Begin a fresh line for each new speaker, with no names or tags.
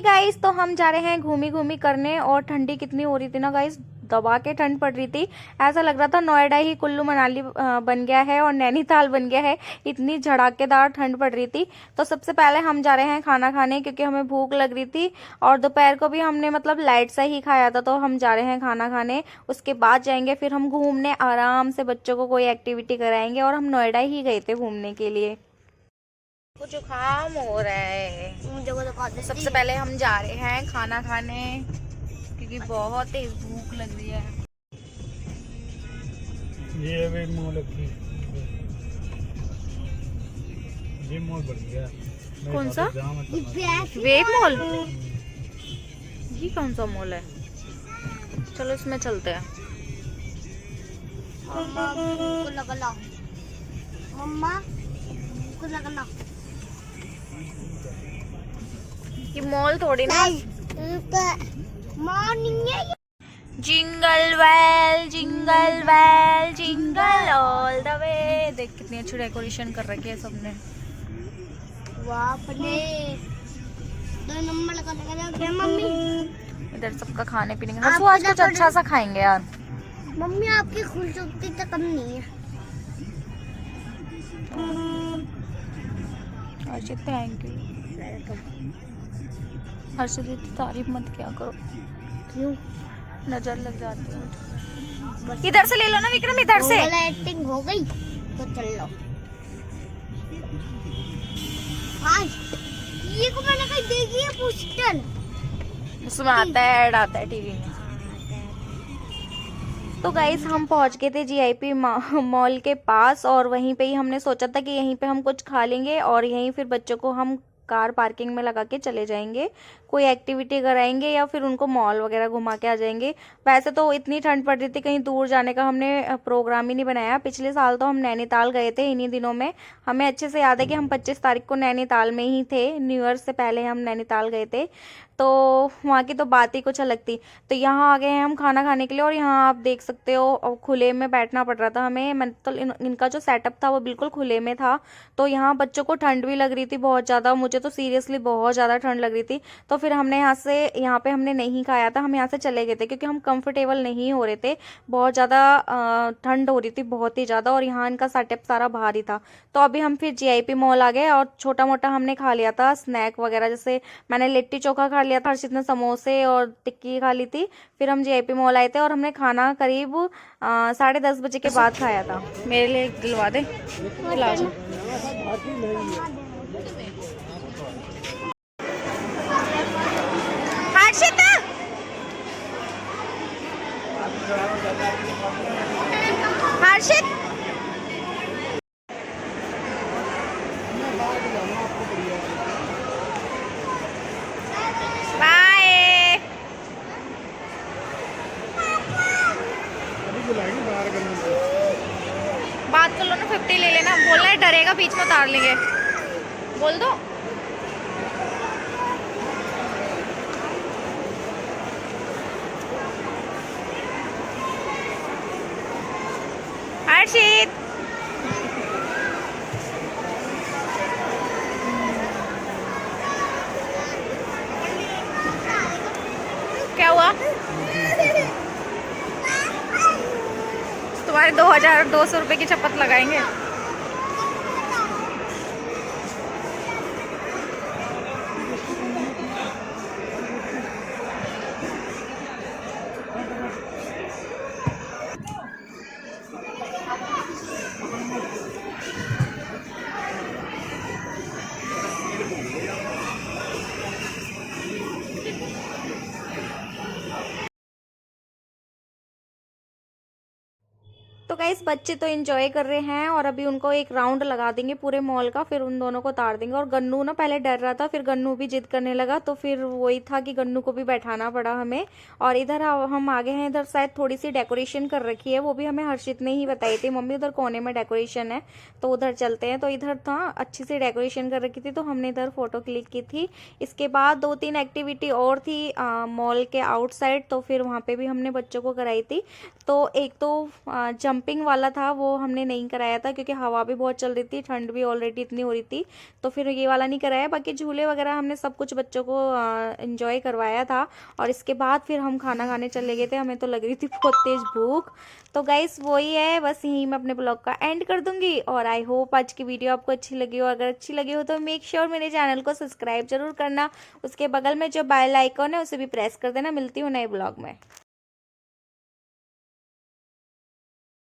Guys, तो हम जा रहे हैं घूमी घूमी करने। और ठंडी कितनी हो रही थी ना गाइस, दबा के ठंड पड़ रही थी। ऐसा लग रहा था नोएडा ही कुल्लू मनाली बन गया है और नैनीताल बन गया है, इतनी झड़ाकेदार ठंड पड़ रही थी। तो सबसे पहले हम जा रहे हैं खाना खाने, क्योंकि हमें भूख लग रही थी। और दोपहर को भी हमने मतलब लाइट सा ही खाया था, तो हम जा रहे हैं खाना खाने। उसके बाद जाएंगे फिर हम घूमने, आराम से बच्चों को कोई एक्टिविटी कराएंगे। और हम नोएडा ही गए थे घूमने के लिए। कुछ जुकाम हो रहा है। सबसे पहले हम जा रहे हैं खाना खाने, क्योंकि बहुत तेज भूख लग रही है।
ये वेब मॉल की, ये मॉल बन गया।
कौन सा वेब मॉल? ये कौन सा मॉल है? चलो इसमें चलते हैं। मम्मा ये मॉल थोड़ी ना। Jingle well jingle well jingle all the way. देख कितनी अच्छी डेकोरेशन कर रखी है सबने।
मम्मी
इधर सबका खाने पीने का। हर्षू आज कुछ अच्छा सा खाएंगे यार।
मम्मी आपकी खूबसूरती तो कम नहीं है।
हर्षित थैंक यू। हर्षित इतनी तारीफ मत किया करो,
क्यों?
नजर लग जाती है। इधर से ले लो ना विक्रम, इधर से।
एक्टिंग हो गई तो चल लो। हाँ, ये को मैंने कहीं देखी है पोस्टर,
उसमें आता है, ऐड आता है टीवी में। तो गाइस हम पहुंच गए थे जीआईपी मॉल के पास, और वहीं पे ही हमने सोचा था कि यहीं पे हम कुछ खा लेंगे और यहीं फिर बच्चों को हम कार पार्किंग में लगा के चले जाएंगे, कोई एक्टिविटी कराएंगे या फिर उनको मॉल वगैरह घुमा के आ जाएंगे। वैसे तो इतनी ठंड पड़ रही थी, कहीं दूर जाने का हमने प्रोग्राम ही नहीं बनाया। पिछले साल तो हम नैनीताल गए थे इन्हीं दिनों में। हमें अच्छे से याद है कि हम 25 तारीख को नैनीताल में ही थे, न्यू ईयर से पहले हम नैनीताल गए थे। तो वहाँ की तो बात ही कुछ अलग थी। तो यहाँ आ गए हैं हम खाना खाने के लिए, और यहाँ आप देख सकते हो और खुले में बैठना पड़ रहा था हमें। मतलब इनका जो सेटअप था वो बिल्कुल खुले में था। तो यहाँ बच्चों को ठंड भी लग रही थी बहुत ज़्यादा, मुझे तो सीरियसली बहुत ज़्यादा ठंड लग रही थी। तो फिर हमने यहाँ पे हमने नहीं खाया था, हम यहाँ से चले गए थे, क्योंकि हम कंफर्टेबल नहीं हो रहे थे। बहुत ज़्यादा ठंड हो रही थी, बहुत ही ज़्यादा, और यहाँ इनका सेटअप सारा बाहर ही था। तो अभी हम फिर जीआईपी मॉल आ गए, और छोटा मोटा हमने खा लिया था स्नैक वगैरह। जैसे मैंने लिट्टी चोखा खा लिया था, हर्षित ने समोसे और टिक्की खा ली थी। फिर हम जीआईपी मॉल आए थे, और हमने खाना करीब 10:30 बजे के बाद खाया था। मेरे लिए दिलवा दे, दिला दो। हर्षित हर्षित बाय। बात कर लो ना, 50 ले लेना। बोलना है डरेगा, बीच में उतार लेंगे, बोल दो। हर्षित क्या हुआ? तुम्हारे 2200 रुपए की चपत लगाएंगे। तो गाइस बच्चे तो एंजॉय कर रहे हैं, और अभी उनको एक राउंड लगा देंगे पूरे मॉल का, फिर उन दोनों को उतार देंगे। और गन्नू ना पहले डर रहा था, फिर गन्नू भी जिद करने लगा, तो फिर वही था कि गन्नू को भी बैठाना पड़ा हमें। और इधर हम आगे हैं, इधर शायद थोड़ी सी डेकोरेशन कर रखी है, वो भी हमें हर्षित ने ही बताई थी। मम्मी उधर कोने में डेकोरेशन है, तो उधर चलते हैं। तो इधर था अच्छी सी डेकोरेशन कर रखी थी, तो हमने इधर फोटो क्लिक की थी। इसके बाद 2-3 एक्टिविटी और थी मॉल के आउटसाइड, तो फिर वहाँ पे भी हमने बच्चों को कराई थी। तो एक तो जंपिंग राफ्टिंग वाला था वो हमने नहीं कराया था, क्योंकि हवा भी बहुत चल रही थी, ठंड भी ऑलरेडी इतनी हो रही थी, तो फिर ये वाला नहीं कराया। बाकी झूले वगैरह हमने सब कुछ बच्चों को एंजॉय करवाया था। और इसके बाद फिर हम खाना खाने चले गए थे, हमें तो लग रही थी बहुत तेज भूख। तो गाइस वही है, बस यहीं मैं अपने ब्लॉग का एंड कर दूंगी। और आई होप आज की वीडियो आपको अच्छी लगी हो। अगर अच्छी लगी हो तो मेक श्योर मेरे चैनल को सब्सक्राइब जरूर करना। उसके बगल में जो बेल आइकॉन है उसे भी प्रेस कर देना। मिलती हूँ नए ब्लॉग में।